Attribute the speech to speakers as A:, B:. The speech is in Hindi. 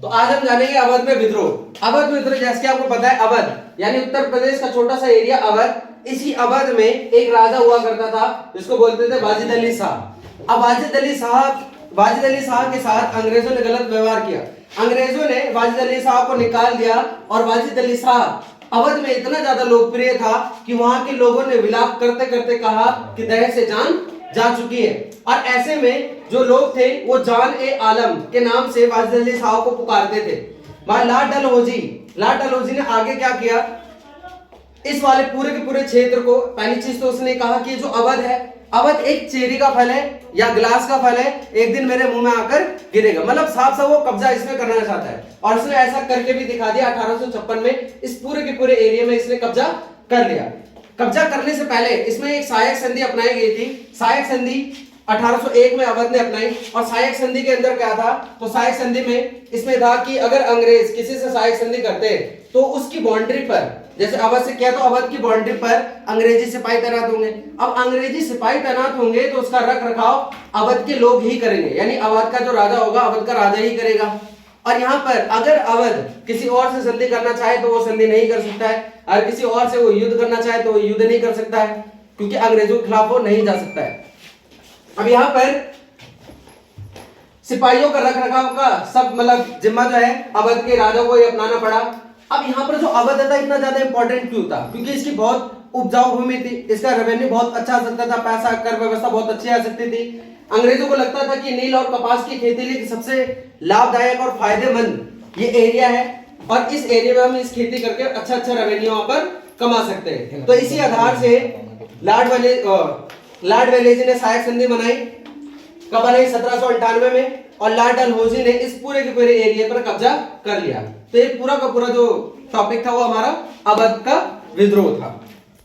A: तो आज हम जानेंगे अवध में विद्रोह। अवध में विद्रोह, जैसे कि आपको पता है अवध यानी उत्तर प्रदेश का छोटा सा एरिया अवध। इसी अवध में एक राजा हुआ करता था जिसको बोलते थे वाजिद अली शाह। अब वाजिद अली शाह के साथ अंग्रेजों ने गलत व्यवहार किया। अंग्रेजों ने वाजिद अली शाह को निकाल दिया और वाजिद अली शाह अवध में इतना ज्यादा लोकप्रिय था कि वहां के लोगों ने विलाप करते करते कहा कि दह से जान जा चुकी है। और ऐसे में जो लोग थे वो जान ए आलम के नाम से वाजिद अली शाह को पुकारते थे। लाट डलहौजी ने आगे क्या किया, इस वाले पूरे के पूरे क्षेत्र को, पहली चीज तो उसने कहा कि जो अवध है, अवध एक चेरी का फल है या गिलास का फल है, एक दिन मेरे मुंह में आकर गिरेगा। मतलब साफ साफ वो कब्जा इसमें करना चाहता है और उसने ऐसा करके भी दिखा दिया। 1856 में इस पूरे के पूरे एरिया में इसने कब्जा कर लिया। कब्जा करने से पहले इसमें एक सहायक संधि अपनाई गई थी। सहायक संधि 1801 में अवध ने अपनाई। और सहायक संधि के अंदर क्या था, तो सहायक संधि में इसमें था कि अगर अंग्रेज किसी से सहायक संधि करते तो उसकी बाउंड्री पर, जैसे अवध से किया तो अवध की बाउंड्री पर अंग्रेजी सिपाही तैनात होंगे। अब अंग्रेजी सिपाही तैनात होंगे तो उसका रख रखाव अवध के लोग ही करेंगे, यानी अवध का जो राजा होगा अवध का राजा ही करेगा। और यहाँ पर अगर अवध किसी और से संधि करना चाहे तो वो संधि नहीं कर सकता है, और किसी और से वो युद्ध करना चाहे तो वो युद्ध नहीं कर सकता है, क्योंकि अंग्रेजों के खिलाफ वो नहीं जा सकता है। अब यहाँ पर सिपाहियों का रख रखाव का सब मतलब जिम्मा जो है अवध के राजा को ही अपनाना पड़ा। अब यहाँ पर जो अवध था इतना ज्यादा इंपॉर्टेंट क्यों था, क्योंकि इसकी बहुत उपजाऊ भूमि थी, इसका रेवेन्यू बहुत अच्छा आ सकता था, पैसा कर व्यवस्था बहुत अच्छी आ सकती थी। अंग्रेजों को लगता था कि नील और कपास की खेती लिए सबसे लाभदायक और फायदेमंद ये एरिया है और इस एरिया में हम इस खेती करके अच्छा रेवेन्यू वहां पर कमा सकते हैं। तो इसी आधार से लॉर्ड वेलेजी ने सहायक संधि बनाई। कब बनाई? 1798 में। और लॉर्ड डलहौजी ने इस पूरे के पूरे एरिया पर कब्जा कर लिया। तो ये पूरा का पूरा जो टॉपिक था वो हमारा अवध का विद्रोह था।